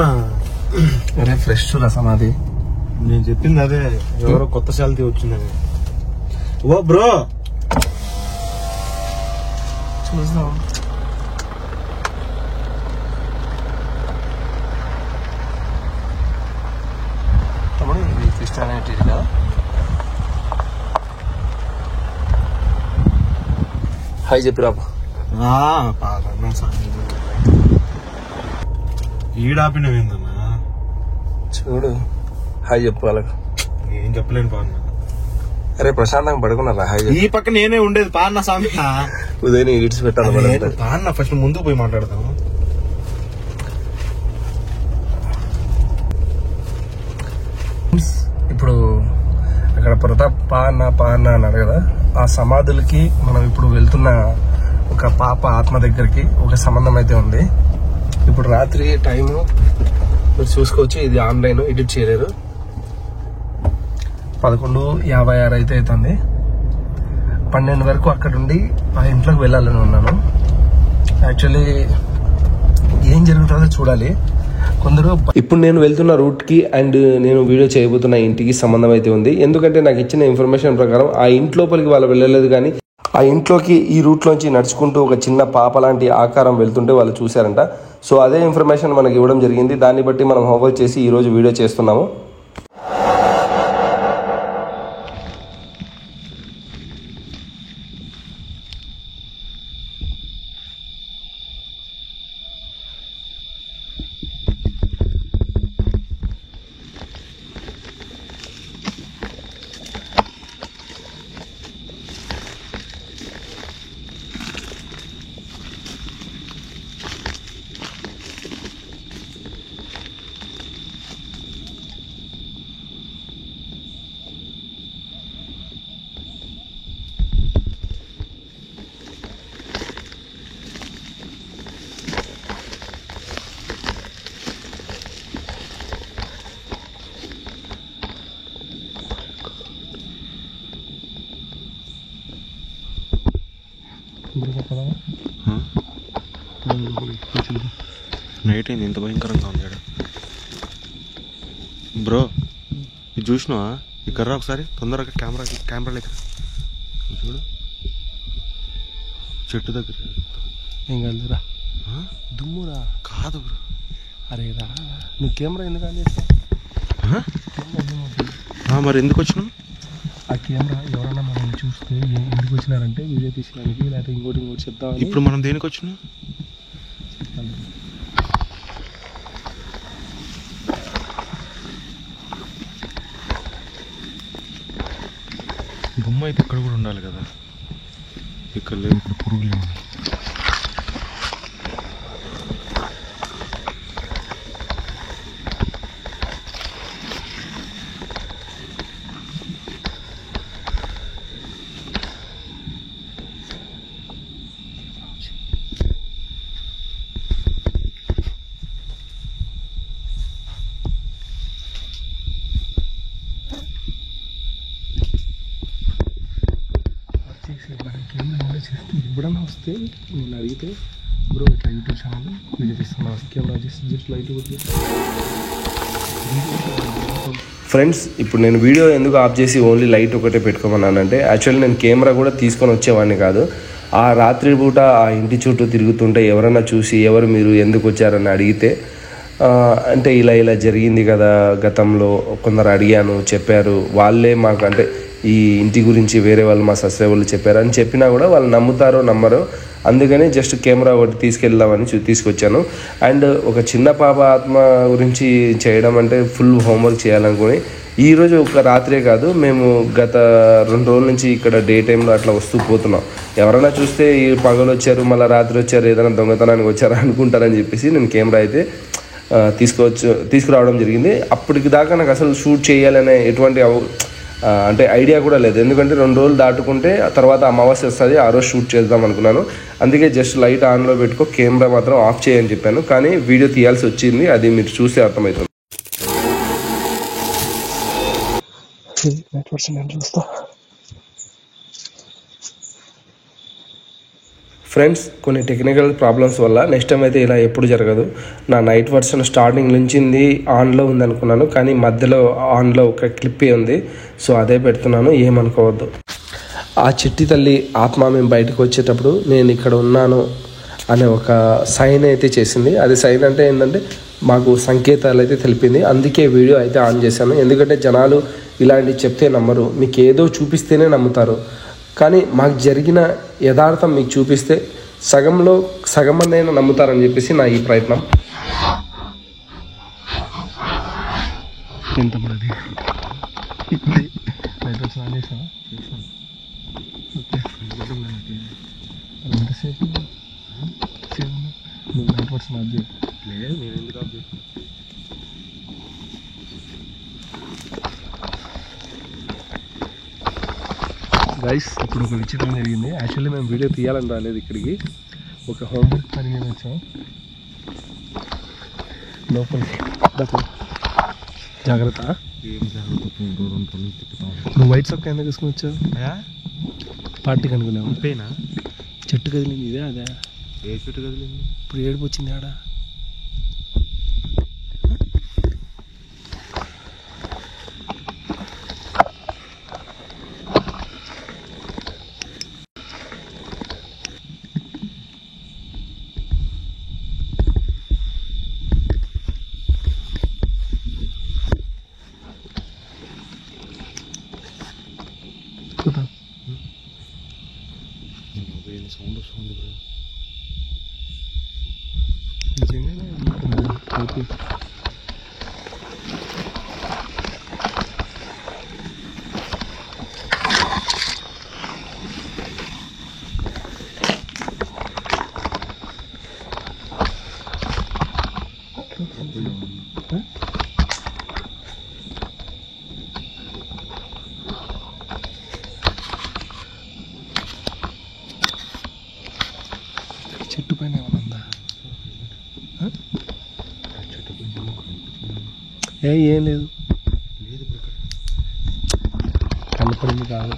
అన్నా అరే ఫ్రెష్ రసం అది నేను చెప్పింది అదే. ఎవరో కొత్త శాలరీ వచ్చిందని. ఓ బ్రో చూద్దాం. తమ్ముడు ఇది క్రిస్టియానిటీ కదా. హాయ్ చెప్పిరా. ఈడాపినవేందన్నా? చూడు హాయ్ చెప్పు వాళ్ళకి. ఏం చెప్పలేను పాన్న. అరే ప్రశాంతంగా పడుకున్నారా? హాయ్ ఈ పక్క నేనే ఉండేది పాన్న స్వామి. ఉదయం ఇడిచి పెట్టాలి. పాన్న ఫస్ట్ ముందుకు పోయి మాట్లాడతాము. ఇప్పుడు అక్కడ ప్రతాప్ పా అన్న అన్నారు కదా, ఆ సమాధులకి మనం ఇప్పుడు వెళ్తున్న ఒక పాప ఆత్మ దగ్గరికి ఒక సంబంధం అయితే ఉంది. ఇప్పుడు రాత్రి టైము మీరు చూసుకోవచ్చు. ఇది ఆన్లైన్ ఎడిట్ చేయలేరు. 11:56 అయితే అవుతుంది. 12 వరకు అక్కడ ఉండి ఆ ఇంట్లోకి వెళ్ళాలని ఉన్నాను. యాక్చువల్లీ ఏం జరుగుతుందో చూడాలి. కొందరు ఇప్పుడు నేను వెళ్తున్న రూట్ కి అండ్ నేను వీడియో చేయబోతున్న ఇంటికి సంబంధం అయితే ఉంది. ఎందుకంటే నాకు ఇచ్చిన ఇన్ఫర్మేషన్ ప్రకారం ఆ ఇంటి లోపలికి వాళ్ళు వెళ్ళలేదు, కానీ ఆ ఇంట్లోకి ఈ రూట్ లోంచి నడుచుకుంటూ ఒక చిన్న పాప లాంటి ఆకారం వెళ్తుంటే వాళ్ళు చూశారంట. సో అదే ఇన్ఫర్మేషన్ మనకి ఇవ్వడం జరిగింది. దాన్ని బట్టి మనం హోంవర్క్ చేసి ఈ రోజు వీడియో చేస్తున్నాము. నైట్ అయింది, ఇంత భయంకరంగా ఉంది బ్రో. ఇది చూసినావా? ఈ కర్ర ఒకసారి తొందరగా కెమెరా దగ్గర చూడు. చెట్టు దగ్గర ఏం కలదురా? దుమ్మురా కాదు బ్రో. అరే రా, నువ్వు కెమెరా ఎందుకు ఆన్ చేస్తావు? మరి ఎందుకు వచ్చినావు? ఆ కెమెరా ఎవరన్నా మనం చూస్తే ఎందుకు వచ్చినారంటే వీడియో తీసుకోవడానికి, లేకపోతే ఇంకోటి చెప్తాం. ఇప్పుడు మనం దేనికి వచ్చినాం? బొమ్మ అయితే ఇక్కడ కూడా ఉండాలి కదా. ఇక్కడ లేదు. ఇప్పుడు పురుగులు ఉన్నాయి. ఎప్పుడన్నా వస్తే నేను అడిగితే బ్రో ఇట్లా యూట్యూబ్ ఛానల్ వీడియో తీస్తున్నా, కెమెరా జస్ట్ లైట్ కొట్టి. ఫ్రెండ్స్ ఇప్పుడు నేను వీడియో ఎందుకు ఆఫ్ చేసి ఓన్లీ లైట్ ఒకటే పెట్టుకోమన్నానంటే, యాక్చువల్లీ నేను కెమెరా కూడా తీసుకొని వచ్చేవాడిని కాదు. ఆ రాత్రి పూట ఆ ఇంటి చుట్టూ తిరుగుతుంటే ఎవరన్నా చూసి ఎవరు మీరు ఎందుకు వచ్చారని అడిగితే, అంటే ఇలా జరిగింది కదా గతంలో కొందరు అడిగాను, చెప్పారు. వాళ్ళే మాకు అంటే ఈ ఇంటి గురించి వేరే వాళ్ళు మా సబ్స్క్రైబర్లు చెప్పారు అని చెప్పినా కూడా వాళ్ళు నమ్ముతారో నమ్మరో, అందుకని జస్ట్ కెమెరా ఒకటి తీసుకెళ్దామని తీసుకొచ్చాను. అండ్ ఒక చిన్న పాప ఆత్మ గురించి చేయడం అంటే ఫుల్ హోంవర్క్ చేయాలనుకుని ఈరోజు ఒక రాత్రే కాదు, మేము గత 2 రోజుల నుంచి ఇక్కడ డే టైంలో అట్లా వస్తూ పోతున్నాం. ఎవరైనా చూస్తే ఈ పగలు వచ్చారు మళ్ళీ రాత్రి వచ్చారు, ఏదైనా దొంగతనానికి వచ్చారు అనుకుంటారని చెప్పేసి నేను కెమెరా అయితే తీసుకురావడం జరిగింది. అప్పటికి దాకా నాకు అసలు షూట్ చేయాలనే ఎటువంటి అంటే ఐడియా కూడా లేదు. ఎందుకంటే 2 రోజులు దాటుకుంటే తర్వాత అమావాస్య వస్తుంది, ఆ రోజు షూట్ చేద్దాం అనుకున్నాను. అందుకే జస్ట్ లైట్ ఆన్లో పెట్టుకో, కెమెరా మాత్రం ఆఫ్ చేయని చెప్పాను. కానీ వీడియో తీయాల్సి వచ్చింది, అది మీరు చూస్తే అర్థమవుతుంది. ఫ్రెండ్స్, కొన్ని టెక్నికల్ ప్రాబ్లమ్స్ వల్ల నెక్స్ట్ టైం అయితే ఇలా ఎప్పుడు జరగదు. నా నైట్ వర్షన్ స్టార్టింగ్ నుంచి ఆన్లో ఉంది అనుకున్నాను, కానీ మధ్యలో ఆన్లో ఒక క్లిప్ ఉంది. సో అదే పెడుతున్నాను, ఏమనుకోవద్దు. ఆ చిట్టి తల్లి ఆత్మ మేము బయటకు వచ్చేటప్పుడు నేను ఇక్కడ ఉన్నాను అనే ఒక సైన్ అయితే చేసింది. అది సైన్ అంటే ఏంటంటే మాకు సంకేతాలు అయితే తెలిపింది. అందుకే వీడియో అయితే ఆన్ చేశాను. ఎందుకంటే జనాలు ఇలాంటివి చెప్తే నమ్మరు, మీకు ఏదో చూపిస్తేనే నమ్ముతారు. కానీ మాకు జరిగిన యథార్థం మీకు చూపిస్తే సగం మంది అయినా నమ్ముతారని చెప్పేసి నా ఈ ప్రయత్నం. ఎంత గైస్, ఇప్పుడు ఒక విచిత్రం జరిగింది. యాక్చువల్లీ మేము వీడియో తీయాలని రాలేదు ఇక్కడికి, ఒక హోంవర్క్ పని మీద వచ్చాం. లోపలికి జాగ్రత్త. నువ్వు వైట్ సొక్క ఎందుకు తీసుకుని వచ్చావు? పార్టీకి అనుకున్నావు. పేనా చెట్టు కదిలింది. ఇదే అదే ఏ చెట్టు కదిలింది? ఇప్పుడు ఏడుపు వచ్చింది ఆడ. సౌండ్ వస్తుంది బ్రో. చెట్టు పైన ఏమైనా ఉందా? ఏం లేదు, కనపడింది కాదు.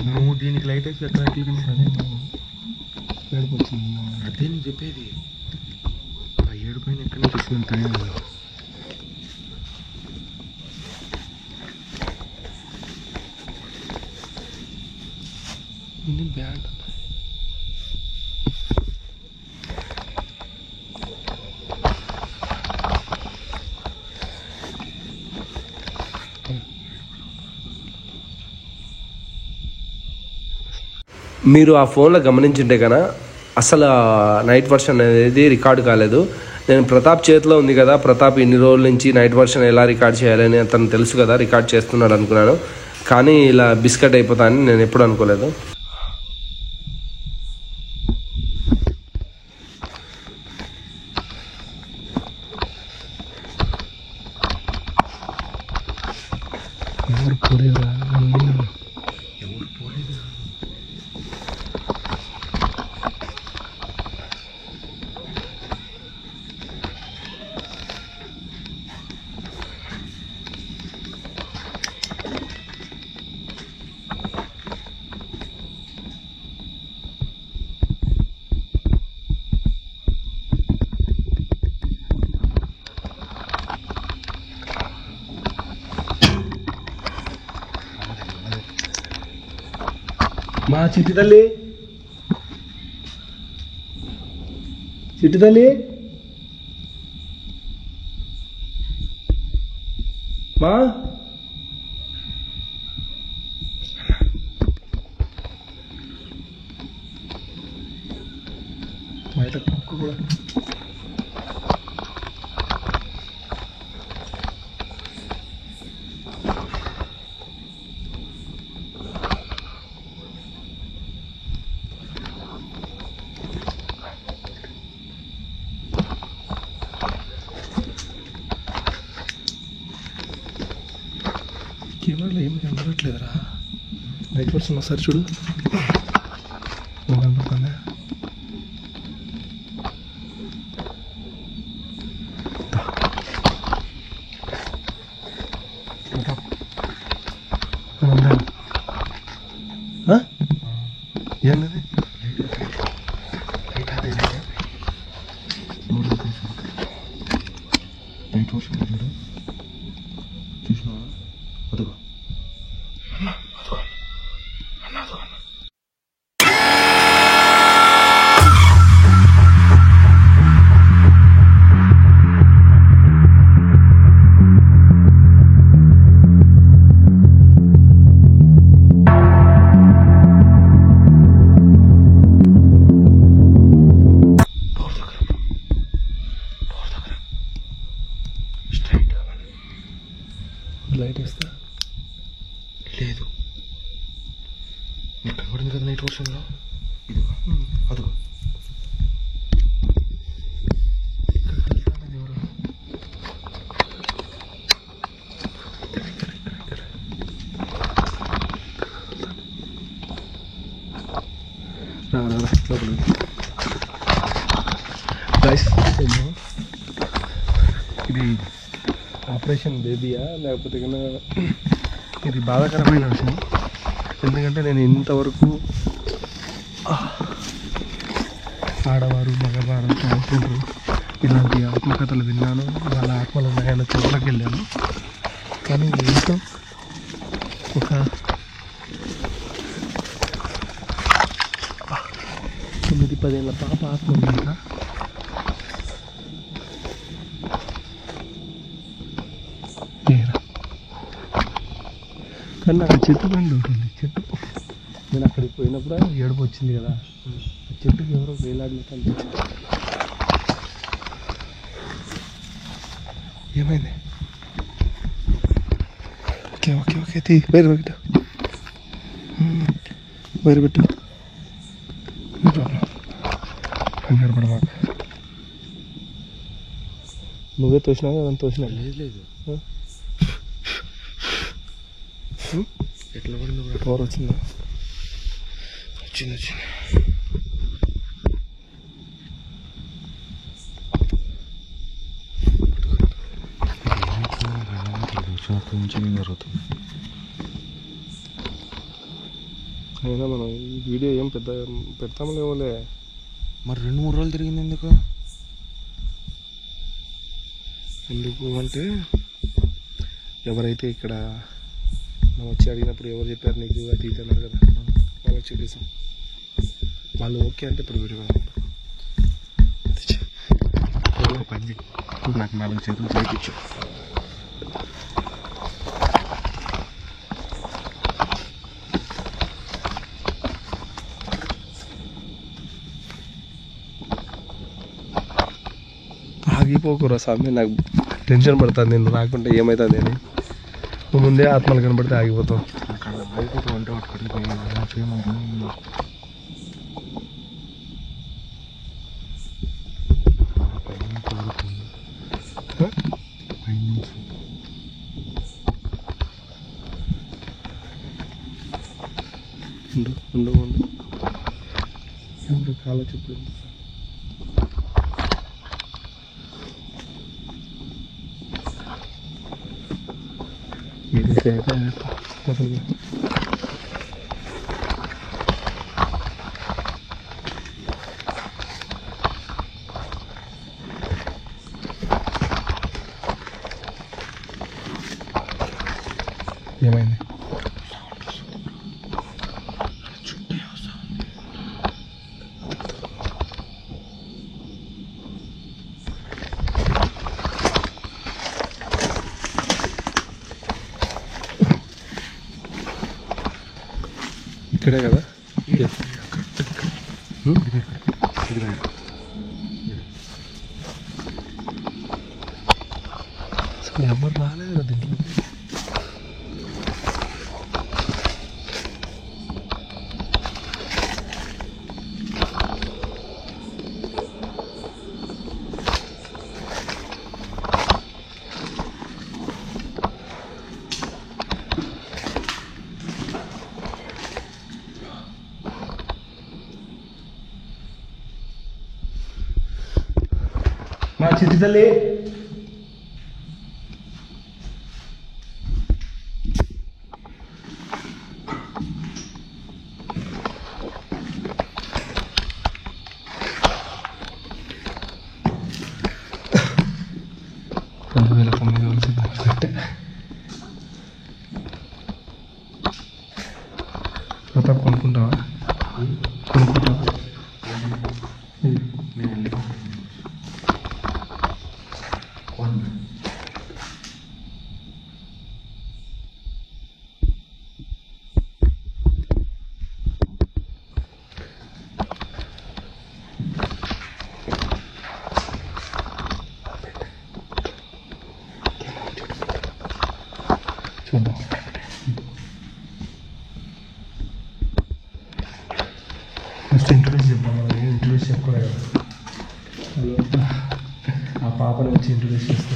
నువ్వు దీనికి లైట్ వేసి ఎక్కడ ఏడుపు వచ్చింది. అదే నేను చెప్పేది. ఆ ఏడు పైన ఎక్కడ తీసుకుంటాను. బ్యాడ్ మీరు ఆ ఫోన్లో గమనించుంటే కన్నా అసలు నైట్ వర్షన్ అనేది రికార్డు కాలేదు. నేను ప్రతాప్ చేతిలో ఉంది కదా, ప్రతాప్ ఇన్ని రోజుల నుంచి నైట్ వర్షన్ ఎలా రికార్డ్ చేయాలని అతను తెలుసు కదా, రికార్డ్ చేస్తున్నాడు అనుకున్నాను. కానీ ఇలా బిస్కెట్ అయిపోతానని నేను ఎప్పుడు అనుకోలేదు. మా చిట్టి తల్లి, చిట్టి తల్లి, మా బయట కుక్క కూడా. కెమెరాలో ఏమి కనబడట్లేదురా. నైట్ వర్షన్ ఒకసారి చూడు. కనపడుతుందా? ఏంటది? నైట్ వర్షం చూడు చూసినావా అదిగో అన్న అదిగో అన్న అదిగో అన్న లైట్ వేస్తా లేదు నీకు కనబడింది కదా నైట్ వర్షంలో ఇదిగో అదిగో ఇది ఆపరేషన్ బేబీయా లేకపోతే కన్నా ఇది బాధాకరమైన విషయం. ఎందుకంటే నేను ఇంతవరకు ఆడవారు మగవారు ట్రాన్స్జెండర్ ఇలాంటి ఆత్మకథలు విన్నాను, వాళ్ళ ఆత్మలు ఉన్నాయన్న చోట్లకి వెళ్ళాను. కానీ ఏంటో ఒక 9-10 ఏళ్ళ పాప ఆత్మ ఉందంట. కానీ నాకు చెట్టు బండి ఉంటుంది. చెట్టు నేను అక్కడికి పోయినప్పుడు ఏడుపు వచ్చింది కదా, ఆ చెట్టుకి ఎవరో వేలాడినట్టు. ఏమైంది? ఓకే ఓకే ఓకే తీ బయట పెట్టు, బయట పెట్టు. కంగారు పడమా. నువ్వే తోసినావు కదా? తోసినా లేదు ఎట్లా పడింది పవర్ వచ్చిందా? వచ్చింది కొంచెం జరుగుతుంది. అయినా మనం ఈ వీడియో ఏం పెడతామలేమోలే. మరి 2-3 రోజులు తిరిగింది ఎందుకు అంటే ఎవరైతే ఇక్కడ మనం వచ్చి అడిగినప్పుడు ఎవరు చెప్పారు నీకు అది ఇది అన్నారు కదా, వాళ్ళకి చూపిస్తాం. వాళ్ళు ఓకే అంటే ఇప్పుడు వీడియో పని నాకు 4 చేతులు చేయించు. ఆగిపోకురా స్వామి, నాకు టెన్షన్ పడుతుంది. నేను రాకుంటే ఏమవుతుంది అని. నువ్వు ముందే ఆత్మలు కనబడితే ఆగిపోతావు. ఆగిపోతావు అంటే అక్కడికి చేయమని ఉండు కాల చెప్పు. ఏమైంది? ఇక్కడే కదా? అసలు ఎవరు రాలేదు కదా దీంట్లో. మా చిట్టి తల్లి 2009 కట్టే. ప్రతాప్ కొనుక్కుంటావా? చూద్దాం. ఫస్ట్ ఇంట్రడ్యూస్ చెప్తాం. మనం ఇంట్రడ్యూస్ చెప్పుకోలేదు కదా. ఆ పాపని వచ్చి ఇంట్రడ్యూస్ చేస్తాం.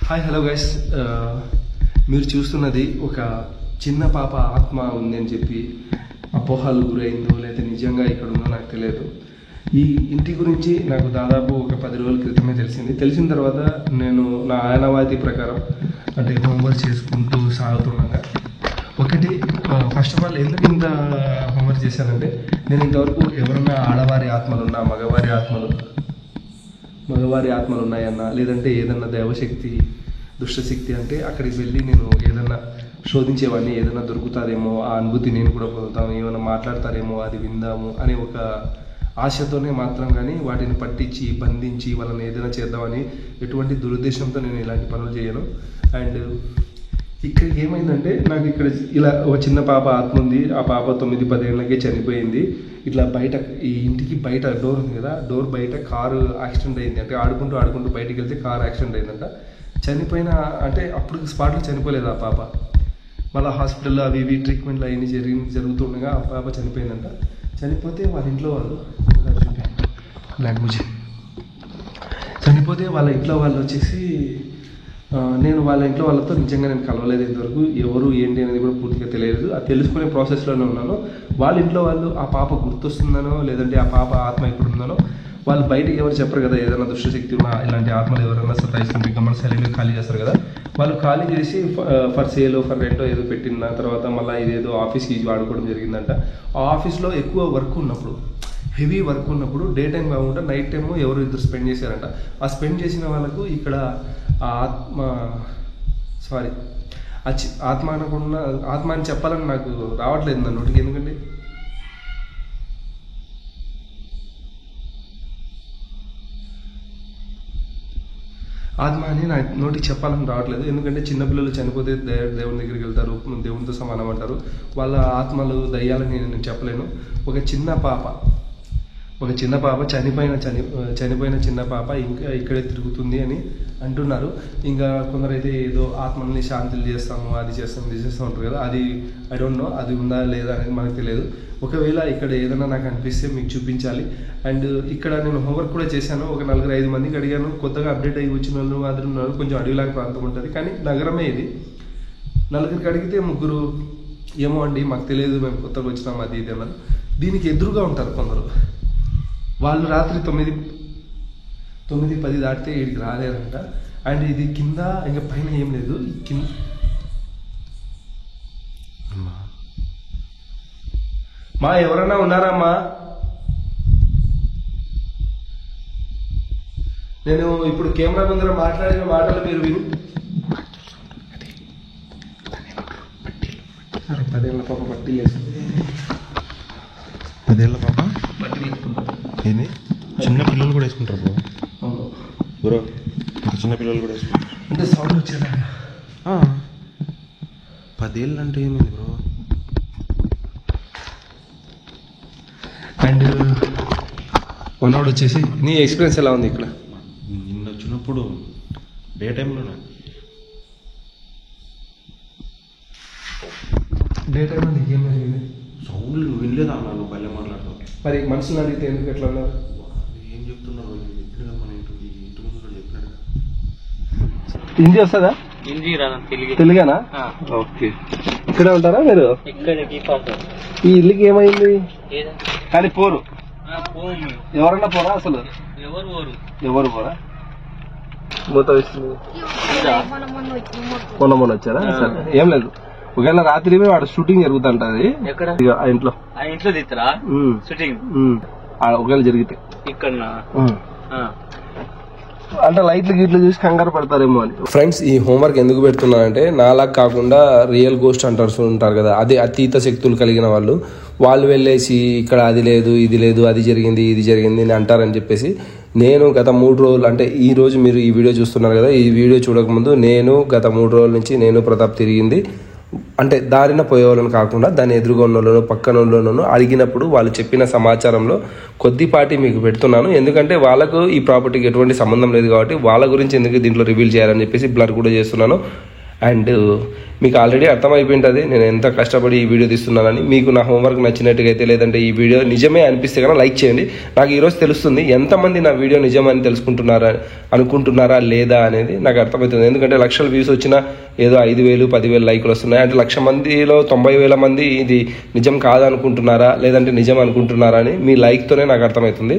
Hi, hello guys. మీరు చూస్తున్నది ఒక చిన్న పాప ఆత్మ ఉంది అని చెప్పి అపోహలు గురైందో లేదా నిజంగా ఇక్కడ ఉందో నాకు తెలియదు. ఈ ఇంటి గురించి నాకు దాదాపు ఒక 10 రోజుల క్రితమే తెలిసింది. తెలిసిన తర్వాత నేను నా ఆనవాయితీ ప్రకారం అంటే హోంవర్క్ చేసుకుంటూ సాగుతుండగా ఒకటి, ఫస్ట్ ఆఫ్ ఆల్ ఎందుకు ఇంత హోంవర్క్ చేశానంటే, నేను ఇంతవరకు ఎవరన్నా ఆడవారి ఆత్మలు ఉన్నా, మగవారి ఆత్మలు ఉన్నాయన్నా, లేదంటే ఏదన్నా దైవశక్తి, దుష్టశక్తి అంటే అక్కడికి వెళ్ళి నేను ఏదన్నా శోధించేవాడిని. ఏదైనా దొరుకుతుందేమో, ఆ అనుభూతి నేను కూడా పొందుతాము, ఏమైనా మాట్లాడతారేమో, అది విందాము అనే ఒక ఆశతోనే మాత్రం కానీ వాటిని పట్టించి బంధించి వాళ్ళని ఏదైనా చేద్దామని ఎటువంటి దురుద్దేశంతో నేను ఇలాంటి పనులు చేయను. అండ్ ఇక్కడ ఏమైందంటే, నాకు ఇక్కడ ఇలా ఒక చిన్న పాప ఆత్మ ఉంది. ఆ పాప 9-10 ఏళ్ళకే చనిపోయింది. ఇట్లా బయట ఈ ఇంటికి బయట డోర్ ఉంది కదా, డోర్ బయట కారు యాక్సిడెంట్ అయింది. అంటే ఆడుకుంటూ బయటికి వెళ్తే కారు యాక్సిడెంట్ అయిందంట. చనిపోయిన అంటే అప్పుడు స్పాట్లో చనిపోలేదు ఆ పాప. మళ్ళీ హాస్పిటల్లో అవి ఇవి ట్రీట్మెంట్లు అవన్నీ జరుగుతుండగా ఆ పాప చనిపోయిందంట. చనిపోతే వాళ్ళ ఇంట్లో వాళ్ళు చనిపోతే వాళ్ళ ఇంట్లో వాళ్ళు వచ్చేసి, నేను వాళ్ళ ఇంట్లో వాళ్ళతో నిజంగా నేను కలవలేదు ఇంతవరకు. ఎవరు ఏంటి అనేది కూడా పూర్తిగా తెలియదు. అది తెలుసుకునే ప్రాసెస్లోనే ఉన్నాను. వాళ్ళ ఇంట్లో వాళ్ళు ఆ పాప గుర్తొస్తుందనో లేదంటే ఆ పాప ఆత్మ ఎక్కడ ఉందనో వాళ్ళు బయటకి ఎవరు చెప్పరు కదా. ఏదైనా దుష్టశక్తి ఉన్నా ఇలాంటి ఆత్మలు ఎవరైనా సతాయిస్తుంటే గమని సైలెంట్గా ఖాళీ చేస్తారు కదా. వాళ్ళు ఖాళీ చేసి ఫర్ సేల్ ఫర్ రెంటో ఏదో పెట్టిన తర్వాత మళ్ళీ ఇదేదో ఆఫీస్కి వాడుకోవడం జరిగిందంట. ఆ ఆఫీస్లో ఎక్కువ వర్క్ ఉన్నప్పుడు, హెవీ వర్క్ ఉన్నప్పుడు డే టైం కాకుండా నైట్ టైము ఎవరు ఇద్దరు స్పెండ్ చేశారంట. ఆ స్పెండ్ చేసిన వాళ్ళకు ఇక్కడ ఆత్మ అనకుండా ఆత్మ అని చెప్పాలని నాకు రావట్లేదు నా నోటికి. ఎందుకంటే ఆత్మ అని నా నోటికి చెప్పాలని రావట్లేదు. ఎందుకంటే చిన్నపిల్లలు చనిపోతే దేవుని దగ్గరికి వెళ్తారు, దేవునితో సమానం అంటారు. వాళ్ళ ఆత్మలు దయ్యాలని నేను చెప్పలేను. ఒక చిన్న పాప చనిపోయిన చిన్న పాప ఇంకా ఇక్కడే తిరుగుతుంది అని అంటున్నారు. ఇంకా కొందరైతే ఏదో ఆత్మల్ని శాంతులు చేస్తాము, అది చేస్తాం ఇది చేస్తాం అంటారు కదా. అది ఐ డోంట్ నో, అది ఉందా లేదా అనేది మనకు తెలియదు. ఒకవేళ ఇక్కడ ఏదైనా నాకు అనిపిస్తే మీకు చూపించాలి. అండ్ ఇక్కడ నేను హోంవర్క్ కూడా చేశాను. ఒక 4-5 మందికి అడిగాను. కొత్తగా అప్డేట్ అయ్యి వచ్చిన వాళ్ళు మాత్రం ఉన్నారు. కొంచెం అడవిలాగా ప్రాంతం ఉంటుంది, కానీ నగరమే ఇది. 4 అడిగితే 3 ఏమో అండి మాకు తెలియదు, మేము కొత్తగా వచ్చినాం అది ఇది అన్నారు. దీనికి ఎదురుగా ఉంటారు కొందరు. వాళ్ళు రాత్రి 9-10 దాటితే ఇక్కడికి రాలేరంట. అండ్ ఇది కింద ఇంకా పైన ఏం లేదు. కింద మా ఎవరన్నా ఉన్నారమ్మా? నేను ఇప్పుడు కెమెరా ముందర మాట్లాడిన మాటలు మీరు విని. 10 ఏళ్ళ పాప పట్టీలు వేసుకుంది. 10 ఏళ్ళ పాప పట్టీలు వేసుకుంటారు. ఏంది? చిన్న పిల్లలు కూడా వేసుకుంటారు బ్రో. అవును బ్రో, చిన్న పిల్లలు కూడా వేసుకుంటారు. అంటే సౌండ్ వచ్చేదా? 10 ఏళ్ళు అంటే ఏమైంది బ్రో? అండ్ వనోడు వచ్చేసి నీ ఎక్స్పీరియన్స్ ఎలా ఉంది ఇక్కడ? నిన్న వచ్చినప్పుడు డే టైంలోనే నీకేం జరిగింది? సౌండ్లు వినలేదా అన్నాను, పల్లె మాట్లాడతావు. మరి మనుషులు అడిగితే ఎందుకు ఎట్లా ఉన్నారు? ఏం చెప్తున్నారు? చెప్పిన మన ఇంటి ముందు చెప్పినాడు. హిందీ వస్తుందా? తెలుగేనా? ఓకే. ఇక్కడే ఉంటారా మీరు? ఈ ఇల్లుకి ఏమైంది? కానీ పోరు, ఎవరన్నా పోరా అసలు? ఎవరు పోరా? మూత వేస్తుంది. మొన్న వచ్చారా? సరే, ఏం లేదు. ఒకవేళ రాత్రి వాడు షూటింగ్ జరుగుతుంటది ఆ ఇంట్లో తీస్తారా షూటింగ్? ఒకవేళ జరిగితే ఇక్కడ అంటే లైట్లు గీట్లు చూసి కంగారు పడతారేమో అని. ఫ్రెండ్స్, ఈ హోంవర్క్ ఎందుకు పెడుతున్నానంటే నాలా కాకుండా రియల్ గోస్ట్ హంటర్స్ ఉంటారు కదా, అదే అతీత శక్తులు కలిగిన వాళ్ళు వెళ్ళేసి ఇక్కడ అది లేదు ఇది లేదు అది జరిగింది ఇది జరిగింది అని అంటారని చెప్పేసి నేను గత 3 రోజులు, అంటే ఈ రోజు మీరు ఈ వీడియో చూస్తున్నారు కదా, ఈ వీడియో చూడకముందు నేను గత 3 రోజుల నుంచి నేను ప్రతాప్ తిరిగింది అంటే దారిన పోయేవాళ్ళని కాకుండా దాని ఎదురుగా ఉన్నోళ్ళను పక్కన ఉన్నోళ్ళను అడిగినప్పుడు వాళ్ళు చెప్పిన సమాచారంలో కొద్దిపాటి మీకు పెడుతున్నాను. ఎందుకంటే వాళ్ళకు ఈ ప్రాపర్టీకి ఎటువంటి సంబంధం లేదు కాబట్టి వాళ్ళ గురించి ఎందుకు దీంట్లో రివీల్ చేయాలని చెప్పేసి బ్లర్ కూడా చేస్తున్నాను. అండ్ మీకు ఆల్రెడీ అర్థమైపోయింటుంది నేను ఎంత కష్టపడి ఈ వీడియో తీస్తున్నానని. మీకు నా హోంవర్క్ నచ్చినట్టుగా అయితే లేదంటే ఈ వీడియో నిజమే అనిపిస్తే కన్నా లైక్ చేయండి. నాకు ఈరోజు తెలుస్తుంది ఎంతమంది నా వీడియో నిజమని అనుకుంటున్నారా లేదా అనేది నాకు అర్థమవుతుంది. ఎందుకంటే లక్షల వ్యూస్ వచ్చినా ఏదో 5,000 10,000 లైకులు వస్తున్నాయి. అంటే 1,00,000 మందిలో 90,000 మంది ఇది నిజం కాదనుకుంటున్నారా లేదంటే నిజం అనుకుంటున్నారా అని మీ లైక్తోనే నాకు అర్థమవుతుంది.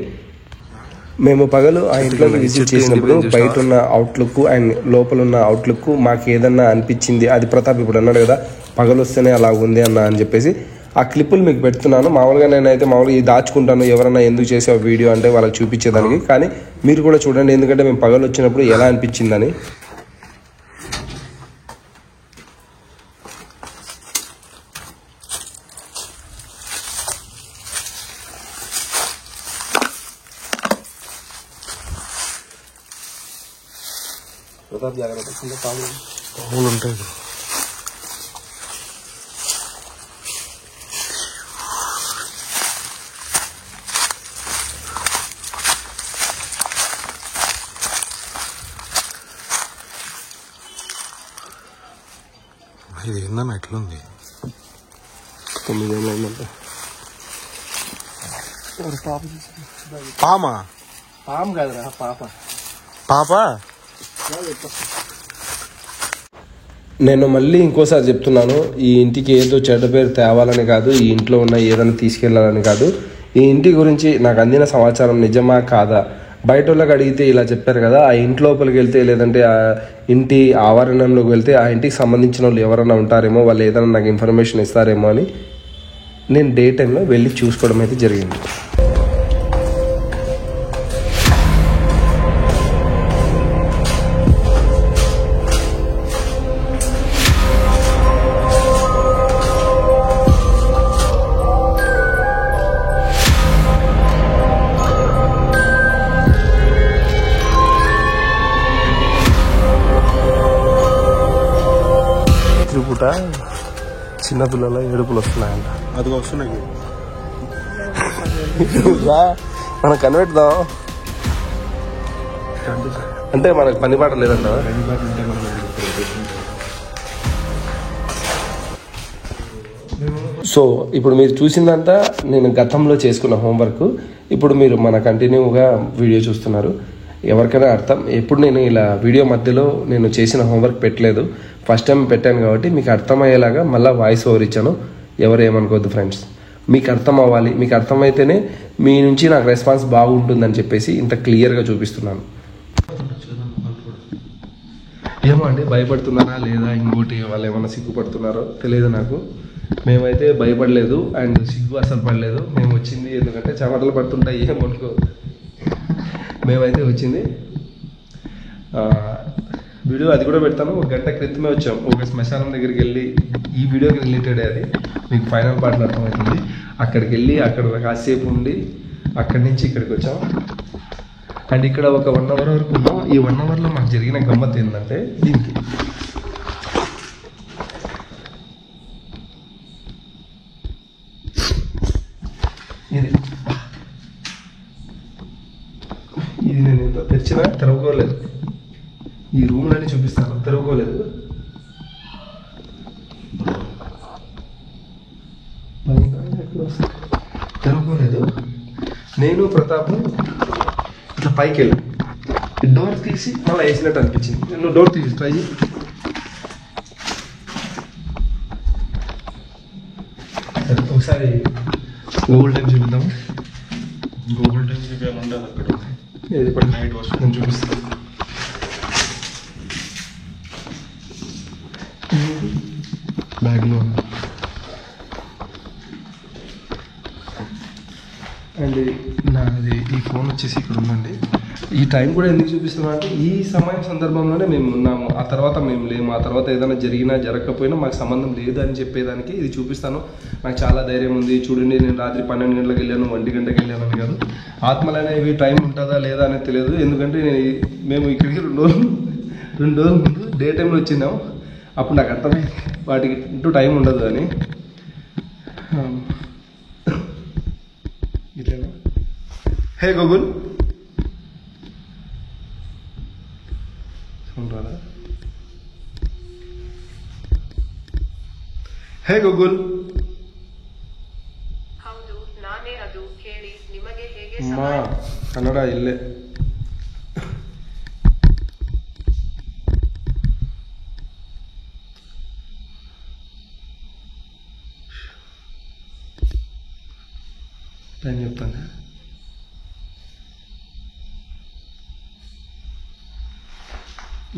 మేము పగలు ఆ ఇంట్లోకి విజిట్ చేసినప్పుడు బయట ఉన్న అవుట్లుక్ అండ్ లోపల ఉన్న అవుట్లుక్ మాకు ఏదన్నా అనిపించింది. అది ప్రతాప్ ఇప్పుడు అన్నాడు కదా పగలు వస్తేనే అలా ఉంది అని చెప్పేసి ఆ క్లిప్పులు మీకు పెడుతున్నాను. మామూలుగా నేనైతే ఇది దాచుకుంటాను, ఎవరన్నా ఎందుకు చేసే వీడియో అంటే వాళ్ళకి చూపించేదానికి. కానీ మీరు కూడా చూడండి, ఎందుకంటే మేము పగలు వచ్చినప్పుడు ఎలా అనిపించిందని. ప్రతాప్ జాగ్రత్త, పాములు ఉంటాయి. ఇది ఏందన్న ఎట్లుంది? 9 ఏళ్ళు అయిందంటే పామా? పాము కాదురా, పాప. నేను మళ్ళీ ఇంకోసారి చెప్తున్నాను, ఈ ఇంటికి ఏదో చెడ్డ పేరు తేవాలని కాదు, ఈ ఇంట్లో ఉన్న ఏదైనా తీసుకెళ్లాలని కాదు. ఈ ఇంటి గురించి నాకు అందిన సమాచారం నిజమా కాదా, బయట వాళ్ళకి అడిగితే ఇలా చెప్పారు కదా, ఆ ఇంటి లోపలికి వెళ్తే లేదంటే ఆ ఇంటి ఆవరణంలోకి వెళ్తే ఆ ఇంటికి సంబంధించిన వాళ్ళు ఎవరైనా ఉంటారేమో, వాళ్ళు ఏదైనా నాకు ఇన్ఫర్మేషన్ ఇస్తారేమో అని నేను డే టైంలో వెళ్ళి చూసుకోవడం అయితే జరిగింది. పూట చిన్నపిల్లల ఏడుపులు వస్తున్నాయంట. అది వస్తున్నాయి, మనం కనిపెడదాం అంటే మనకు పని పాట లేదంట. సో ఇప్పుడు మీరు చూసిందంతా నేను గతంలో చేసుకున్న హోంవర్క్. ఇప్పుడు మీరు మన కంటిన్యూగా వీడియో చూస్తున్నారు. ఎవరికైనా అర్థం, ఎప్పుడు నేను ఇలా వీడియో మధ్యలో నేను చేసిన హోంవర్క్ పెట్టలేదు, ఫస్ట్ టైం పెట్టాను కాబట్టి మీకు అర్థమయ్యేలాగా మళ్ళీ వాయిస్ ఓవర్ ఇచ్చాను. ఎవరు ఏమనుకోవద్దు ఫ్రెండ్స్, మీకు అర్థం అవ్వాలి, మీకు అర్థమైతేనే మీ నుంచి నాకు రెస్పాన్స్ బాగుంటుందని చెప్పేసి ఇంత క్లియర్గా చూపిస్తున్నాను. ఏమో అండి, భయపడుతున్నారా లేదా ఇంకోటి వాళ్ళు ఏమన్నా సిగ్గుపడుతున్నారో తెలియదు నాకు. మేమైతే భయపడలేదు అండ్ సిగ్గు అసలు పడలేదు. మేము వచ్చింది ఎందుకంటే చెమటలు పడుతుంటాయి ఏమనుకో, మేమైతే వచ్చింది వీడియో అది కూడా పెడతాను. 1 గంట క్రితమే వచ్చాం, ఒక శ్మశానం దగ్గరికి వెళ్ళి, ఈ వీడియోకి రిలేటెడ్ అది మీకు ఫైనల్ పార్ట్లో అర్థమవుతుంది. అక్కడికి వెళ్ళి అక్కడ కాసేపు ఉండి అక్కడి నుంచి ఇక్కడికి వచ్చాం. అండ్ ఇక్కడ ఒక 1 అవర్ వరకు ఉన్నాం. ఈ 1 అవర్లో మాకు జరిగిన గమ్మత్ ఏంటంటే, దీనికి ఇది నేను ఎంత తెరిచినా తెరవకోలేదు. ఈ రూమ్లన్నీ చూపిస్తాను, తెరవకోలేదు. తెరవకోలేదు. నేను ప్రతాప్ ఇట్లా పైకి వెళ్ళి డోర్ తీసి మళ్ళీ వేసినట్టు అనిపించింది. నువ్వు డోర్ తీసి ట్రై చేయి. ఒకసారి గూగుల్ టైం చూపిద్దాము. గూగుల్ టైం చూపించాలంటే అది అక్కడ ఉంది. ఇది ఇప్పుడు నైట్ వర్షం నేను చూపిస్తాను. బ్యాగ్లో అండ్ నాది ఈ ఫోన్ వచ్చేసి ఇక్కడ ఉందండి. ఈ టైం కూడా ఎందుకు చూపిస్తున్నాం అంటే ఈ సమయం సందర్భంలోనే మేము ఉన్నాము, ఆ తర్వాత మేము లేము, ఆ తర్వాత ఏదైనా జరిగినా జరగకపోయినా మాకు సంబంధం లేదు అని చెప్పేదానికి ఇది చూపిస్తాను. నాకు చాలా ధైర్యం ఉంది. చూడండి, నేను రాత్రి 12 గంటలకు వెళ్ళాను, 1 గంటకి వెళ్ళాను అని కాదు. ఆత్మలనేవి టైం ఉంటుందా లేదా అనేది తెలియదు. ఎందుకంటే మేము ఇక్కడికి 2 రోజుల ముందు డే టైంలో వచ్చినాము. అప్పుడు నాకు అర్థమైంది వాటికి ఇంటూ టైం ఉండదు అని. ఇట్లా హే గూగుల్ ರಾಧಾ ಹೇ ಗೂಗಲ್. ಹೌದು ನಾನೇ. ಅದು ಕೇಳಿ ನಿಮಗೆ ಹೇಗೆ ಕನ್ನಡ ಇಲ್ಲೇ. టైం చెప్తాను.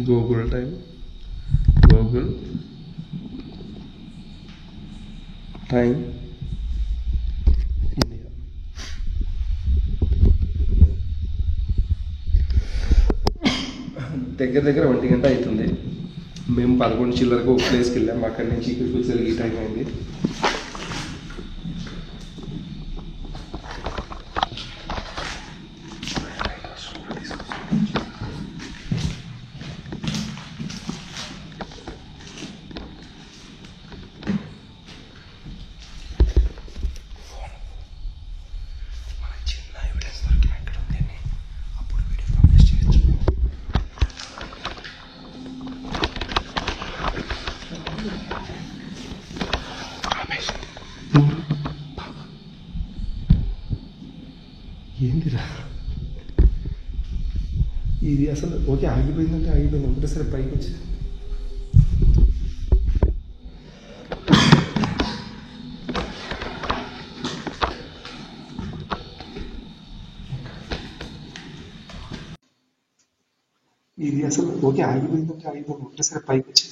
Google time, Google time India. దగ్గర 1 గంట అవుతుంది. మేము 11 చిల్లరకు ఒక ప్లేస్కి వెళ్ళాము. అక్కడి నుంచి ఇక్కడికి వచ్చేసరికి ఈ టైం అయింది. ఏంటిరా ఇది అసలు? ఓకే, ఆగిపోయిందంటే ఆగిపోయింది. ఒకటేసరి పైకి వచ్చి ఇది అసలు ఓకే, ఆగిపోయిందంటే ఆగిపోయింది. ఒకటేసరి పైకి వచ్చి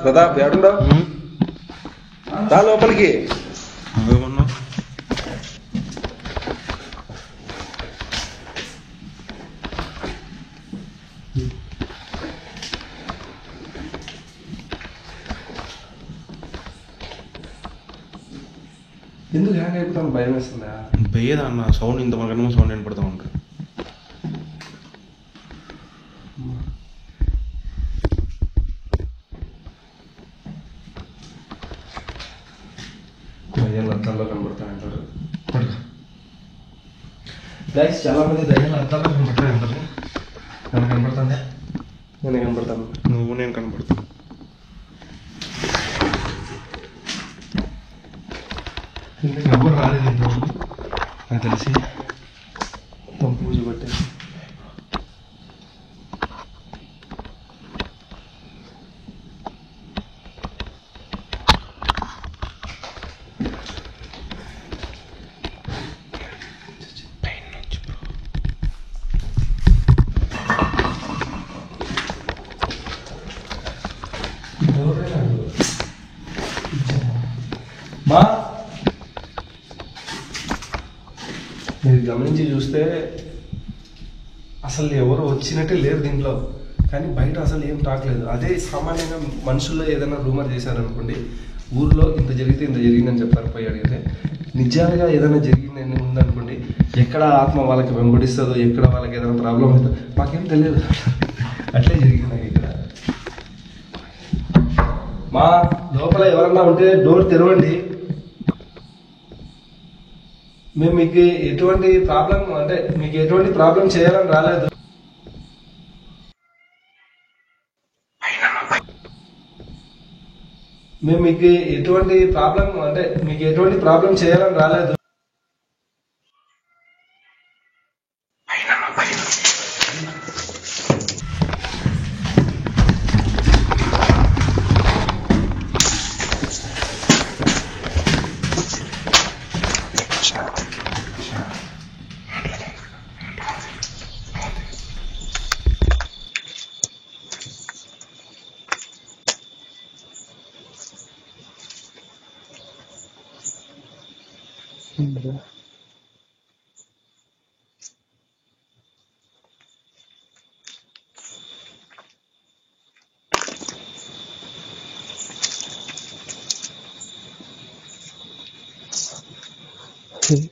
ప్రతాప్ ఏడుండా దా లోపలికి. అదేమన్నా ఎందుకు హ్యాంగ్ అయిపోతాను? భయం వేస్తుందా? భయ్యదా అన్న సౌండ్ ఇంతవరకు సౌండ్ వినపడతా ఉంటుంది. దయ్యాలు అద్దాల్లో కనబడతాయంటారు. గైస్, చాలా మంది దయ్యాలు అద్దాల్లో కనబడతాయంటారు. నేను కనబడుతుందా? నేను కనబడతాను. నువ్వు నేను కనపడతాను. ఎవరు రాలేదు నాకు తెలిసి. పూజ పట్టేసి మా మీరు గమనించి చూస్తే అసలు ఎవరు వచ్చినట్టే లేరు దీంట్లో. కానీ బయట అసలు ఏం టాక్ లేదు. అదే సామాన్యంగా మనుషుల్లో ఏదైనా రూమర్ చేశారనుకోండి, ఊర్లో ఇంత జరిగితే ఇంత జరిగిందని చెప్తారు. పోయి అడిగితే నిజంగా ఏదైనా జరిగిందని ఉందనుకోండి, ఎక్కడ ఆత్మ వాళ్ళకి వెంబడిస్తుందో, ఎక్కడ వాళ్ళకి ఏదైనా ప్రాబ్లం అవుతుందో మాకేం తెలియదు. అట్లే జరిగింది నాకు ఇక్కడ. మా లోపల ఎవరన్నా ఉంటే డోర్ తెరవండి. మేము మీకు ఎటువంటి ప్రాబ్లం అంటే మీకు ఎటువంటి ప్రాబ్లం చేయాలని రాలేదు. మేము మీకు ఎటువంటి ప్రాబ్లం అంటే మీకు ఎటువంటి ప్రాబ్లం చేయాలని రాలేదు.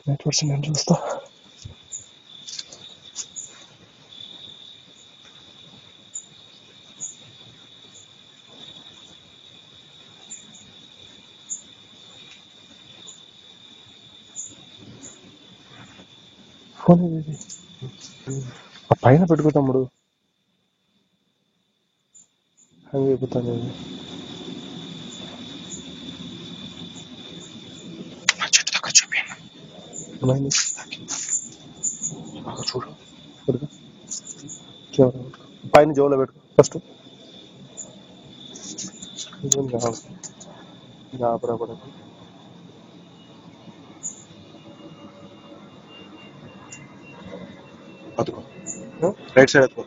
నెట్వర్క్స్ నేను చూస్తా. ఫోన్ ఇది పైన పెట్టుకో తమ్ముడు, హ్యాంగ్ అయిపోతాను. చూడు పైన జోలో పెట్టుకో ఫస్ట్. జాబరా పడకు. అతుకో రైట్ సైడ్ అతుకో.